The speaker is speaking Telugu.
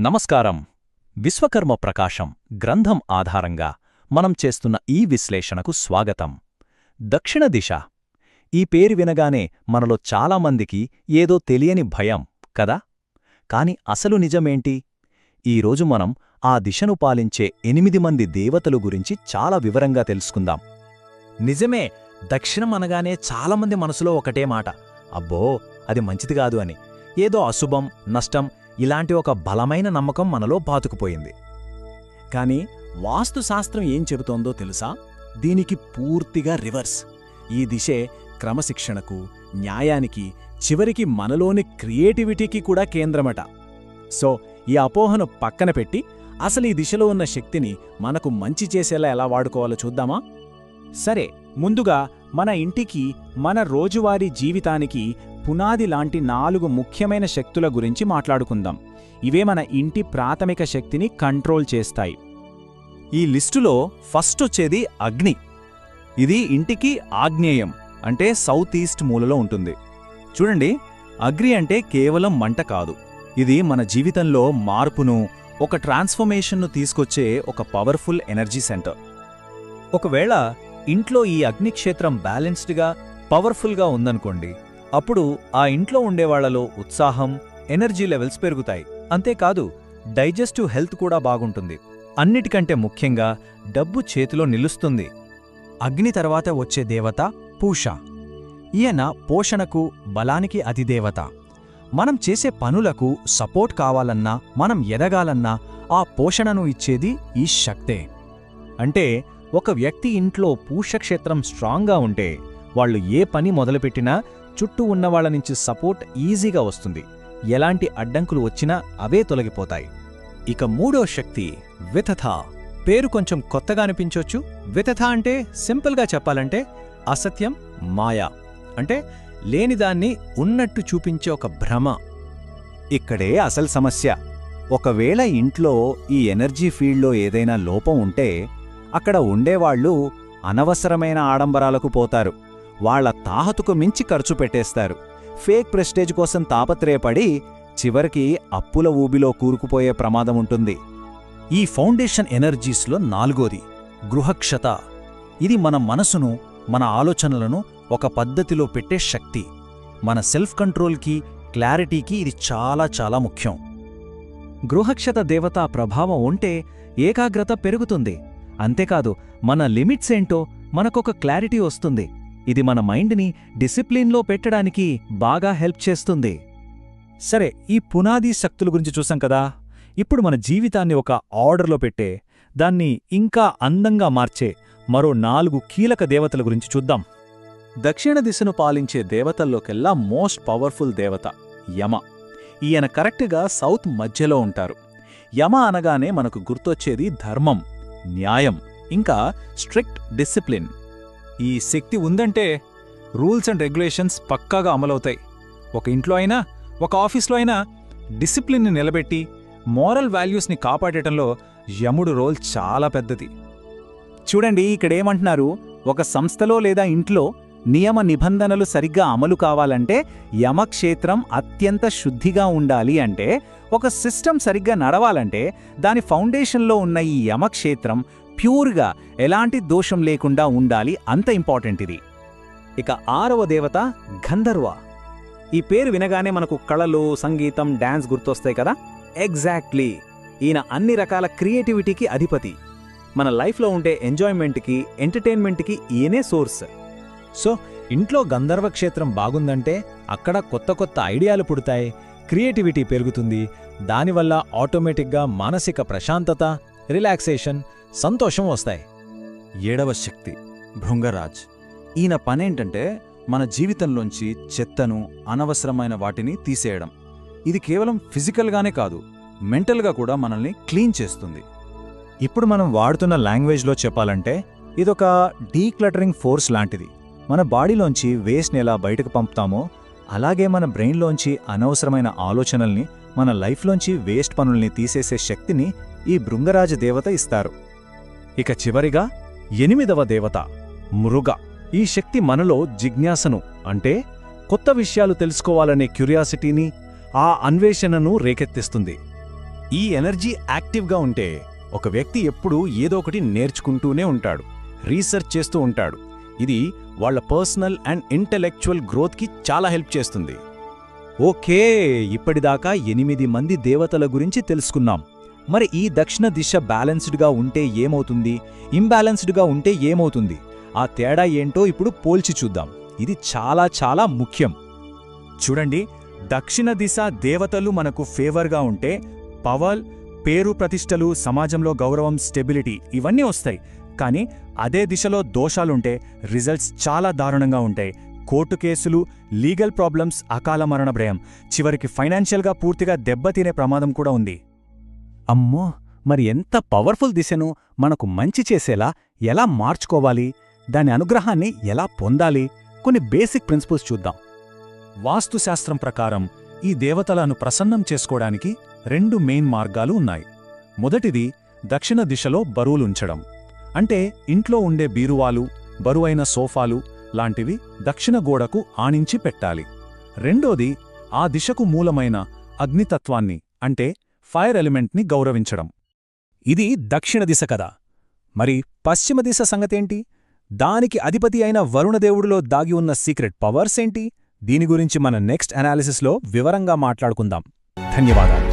నమస్కారం. విశ్వకర్మ ప్రకాశం గ్రంథం ఆధారంగా మనం చేస్తున్న ఈ విశ్లేషణకు స్వాగతం. దక్షిణ దిశ ఈ పేరు వినగానే మనలో చాలామందికి ఏదో తెలియని భయం కదా. కాని అసలు నిజమేంటి? ఈరోజు మనం ఆ దిశను పాలించే 8 మంది దేవతలు గురించి చాలా వివరంగా తెలుసుకుందాం. నిజమే, దక్షిణం అనగానే చాలామంది మనసులో ఒకటే మాట, అబ్బో అది మంచిది కాదు అని. ఏదో అశుభం, నష్టం ఇలాంటి ఒక బలమైన నమ్మకం మనలో పాతుకుపోయింది. కాని వాస్తుశాస్త్రం ఏం చెబుతోందో తెలుసా? దీనికి పూర్తిగా రివర్స్. ఈ దిశే క్రమశిక్షణకు, న్యాయానికి, చివరికి మనలోని క్రియేటివిటీకి కూడా కేంద్రమట. సో ఈ అపోహను పక్కన పెట్టి అసలు ఈ దిశలో ఉన్న శక్తిని మనకు మంచి చేసేలా ఎలా వాడుకోవాలో చూద్దామా? సరే, ముందుగా మన ఇంటికి, మన రోజువారీ జీవితానికి పునాది లాంటి 4 ముఖ్యమైన శక్తుల గురించి మాట్లాడుకుందాం. ఇవే మన ఇంటి ప్రాథమిక శక్తిని కంట్రోల్ చేస్తాయి. ఈ లిస్టులో ఫస్ట్ వచ్చేది అగ్ని. ఇది ఇంటికి ఆగ్నేయం, అంటే సౌత్ ఈస్ట్ మూలలో ఉంటుంది. చూడండి, అగ్ని అంటే కేవలం మంట కాదు, ఇది మన జీవితంలో మార్పును, ఒక ట్రాన్స్ఫర్మేషన్ను తీసుకొచ్చే ఒక పవర్ఫుల్ ఎనర్జీ సెంటర్. ఒకవేళ ఇంట్లో ఈ అగ్నిక్షేత్రం బ్యాలెన్స్డ్గా, పవర్ఫుల్గా ఉందనుకోండి, అప్పుడు ఆ ఇంట్లో ఉండేవాళ్లలో ఉత్సాహం, ఎనర్జీ లెవెల్స్ పెరుగుతాయి. అంతేకాదు, డైజెస్టివ్ హెల్త్ కూడా బాగుంటుంది. అన్నిటికంటే ముఖ్యంగా డబ్బు చేతిలో నిలుస్తుంది. అగ్ని తర్వాత వచ్చే దేవత పూష. ఈయన పోషణకు, బలానికి అధిదేవత. మనం చేసే పనులకు సపోర్ట్ కావాలన్నా, మనం ఎదగాలన్నా ఆ పోషణను ఇచ్చేది ఈ శక్తే. అంటే ఒక వ్యక్తి ఇంట్లో పూషక్షేత్రం స్ట్రాంగ్గా ఉంటే వాళ్లు ఏ పని మొదలుపెట్టినా చుట్టూ ఉన్నవాళ్ల నుంచి సపోర్ట్ ఈజీగా వస్తుంది. ఎలాంటి అడ్డంకులు వచ్చినా అవే తొలగిపోతాయి. ఇక మూడో శక్తి వితథ. పేరు కొంచెం కొత్తగా అనిపించొచ్చు. వితథ అంటే సింపుల్గా చెప్పాలంటే అసత్యం, మాయ. అంటే లేనిదాన్ని ఉన్నట్టు చూపించే ఒక భ్రమ. ఇక్కడే అసలు సమస్య. ఒకవేళ ఇంట్లో ఈ ఎనర్జీ ఫీల్డ్లో ఏదైనా లోపం ఉంటే అక్కడ ఉండేవాళ్లు అనవసరమైన ఆడంబరాలకు పోతారు. వాళ్ల తాహతుకు మించి ఖర్చు పెట్టేస్తారు. ఫేక్ ప్రెస్టేజ్ కోసం తాపత్రయపడి చివరికి అప్పుల ఊబిలో కూరుకుపోయే ప్రమాదం ఉంటుంది. ఈ ఫౌండేషన్ ఎనర్జీస్లో 4వది గృహక్షత. ఇది మన మనసును, మన ఆలోచనలను ఒక పద్ధతిలో పెట్టే శక్తి. మన సెల్ఫ్ కంట్రోల్కి, క్లారిటీకి ఇది చాలా చాలా ముఖ్యం. గృహక్షత దేవతా ప్రభావం ఉంటే ఏకాగ్రత పెరుగుతుంది. అంతేకాదు, మన లిమిట్స్ ఏంటో మనకొక క్లారిటీ వస్తుంది. ఇది మన మైండ్ని డిసిప్లిన్లో పెట్టడానికి బాగా హెల్ప్ చేస్తుంది. సరే, ఈ పునాది శక్తుల గురించి చూసాం కదా. ఇప్పుడు మన జీవితాన్ని ఒక ఆర్డర్లో పెట్టే, దాన్ని ఇంకా అందంగా మార్చే మరో 4 కీలక దేవతల గురించి చూద్దాం. దక్షిణ దిశను పాలించే దేవతల్లోకెల్లా మోస్ట్ పవర్ఫుల్ దేవత యమ. ఈయన కరెక్ట్గా సౌత్ మధ్యలో ఉంటారు. యమ అనగానే మనకు గుర్తొచ్చేది ధర్మం, న్యాయం, ఇంకా స్ట్రిక్ట్ డిసిప్లిన్. ఈ శక్తి ఉందంటే రూల్స్ అండ్ రెగ్యులేషన్స్ పక్కాగా అమలవుతాయి. ఒక ఇంట్లో అయినా, ఒక ఆఫీస్లో అయినా డిసిప్లిన్ని నిలబెట్టి మోరల్ వాల్యూస్ని కాపాడటంలో యముడు రోల్ చాలా పెద్దది. చూడండి, ఇక్కడేమంటున్నారు, ఒక సంస్థలో లేదా ఇంట్లో నియమ నిబంధనలు సరిగ్గా అమలు కావాలంటే యమక్షేత్రం అత్యంత శుద్ధిగా ఉండాలి. అంటే ఒక సిస్టమ్ సరిగ్గా నడవాలంటే దాని ఫౌండేషన్లో ఉన్న ఈ యమక్షేత్రం ప్యూర్గా, ఎలాంటి దోషం లేకుండా ఉండాలి. అంత ఇంపార్టెంట్ ఇది. ఇక 6వ దేవత గంధర్వ. ఈ పేరు వినగానే మనకు కళలు, సంగీతం, డాన్స్ గుర్తొస్తాయి కదా. ఎగ్జాక్ట్లీ, ఈయన అన్ని రకాల క్రియేటివిటీకి అధిపతి. మన లైఫ్లో ఉండే ఎంజాయ్మెంట్కి, ఎంటర్టైన్మెంట్కి ఈయనే సోర్స్. సో ఇంట్లో గంధర్వ క్షేత్రం బాగుందంటే అక్కడ కొత్త కొత్త ఐడియాలు పుడతాయి, క్రియేటివిటీ పెరుగుతుంది. దానివల్ల ఆటోమేటిక్గా మానసిక ప్రశాంతత, రిలాక్సేషన్, సంతోషం వస్తాయి. 7వ శక్తి భృంగరాజ్. ఈయన పనేంటంటే మన జీవితంలోంచి చెత్తను, అనవసరమైన వాటిని తీసేయడం. ఇది కేవలం ఫిజికల్గానే కాదు, మెంటల్గా కూడా మనల్ని క్లీన్ చేస్తుంది. ఇప్పుడు మనం వాడుతున్న లాంగ్వేజ్లో చెప్పాలంటే ఇదొక డీక్లటరింగ్ ఫోర్స్ లాంటిది. మన బాడీలోంచి వేస్ట్ని ఎలా బయటకు పంపుతామో అలాగే మన బ్రెయిన్లోంచి అనవసరమైన ఆలోచనల్ని, మన లైఫ్లోంచి వేస్ట్ పనుల్ని తీసేసే శక్తిని ఈ భృంగరాజ దేవత ఇస్తారు. ఇక చివరిగా 8వ దేవత మృగ. ఈ శక్తి మనలో జిజ్ఞాసను, అంటే కొత్త విషయాలు తెలుసుకోవాలనే క్యూరియాసిటీని, ఆ అన్వేషణను రేకెత్తిస్తుంది. ఈ ఎనర్జీ యాక్టివ్గా ఉంటే ఒక వ్యక్తి ఎప్పుడూ ఏదో ఒకటి నేర్చుకుంటూనే ఉంటాడు, రీసెర్చ్ చేస్తూ ఉంటాడు. ఇది వాళ్ళ పర్సనల్ అండ్ ఇంటెలెక్చువల్ గ్రోత్కి చాలా హెల్ప్ చేస్తుంది. ఓకే, ఇప్పటిదాకా 8 మంది దేవతల గురించి తెలుసుకున్నాం. మరి ఈ దక్షిణ దిశ బ్యాలెన్స్డ్గా ఉంటే ఏమవుతుంది, ఇంబ్యాలెన్స్డ్గా ఉంటే ఏమవుతుంది? ఆ తేడా ఏంటో ఇప్పుడు పోల్చి చూద్దాం. ఇది చాలా చాలా ముఖ్యం. చూడండి, దక్షిణ దిశ దేవతలు మనకు ఫేవర్గా ఉంటే పవర్, పేరు ప్రతిష్టలు, సమాజంలో గౌరవం, స్టెబిలిటీ ఇవన్నీ వస్తాయి. కానీ అదే దిశలో దోషాలుంటే రిజల్ట్స్ చాలా దారుణంగా ఉంటాయి. కోర్టు కేసులు, లీగల్ ప్రాబ్లమ్స్, అకాల మరణ భయం, చివరికి ఫైనాన్షియల్గా పూర్తిగా దెబ్బతినే ప్రమాదం కూడా ఉంది. అమ్మో, మరి ఎంత పవర్ఫుల్ దిశను మనకు మంచి చేసేలా ఎలా మార్చుకోవాలి, దాని అనుగ్రహాన్ని ఎలా పొందాలి? కొన్ని బేసిక్ ప్రిన్సిపల్స్ చూద్దాం. వాస్తుశాస్త్రం ప్రకారం ఈ దేవతలను ప్రసన్నం చేసుకోవడానికి 2 మెయిన్ మార్గాలు ఉన్నాయి. మొదటిది దక్షిణ దిశలో బరువులుంచడం. అంటే ఇంట్లో ఉండే బీరువాలు, బరువైన సోఫాలు లాంటివి దక్షిణ గోడకు ఆనించి పెట్టాలి. రెండోది ఆ దిశకు మూలమైన అగ్నితత్వాన్ని, అంటే ఫైర్ ఎలిమెంట్ని గౌరవించడం. ఇది దక్షిణ దిశ కదా. మరి పశ్చిమ దిశ సంగతేంటి? దానికి అధిపతి అయిన వరుణదేవుడిలో దాగి ఉన్న సీక్రెట్ పవర్స్ ఏంటి? దీని గురించి మన నెక్స్ట్ అనాలిసిస్లో వివరంగా మాట్లాడుకుందాం. ధన్యవాదాలు.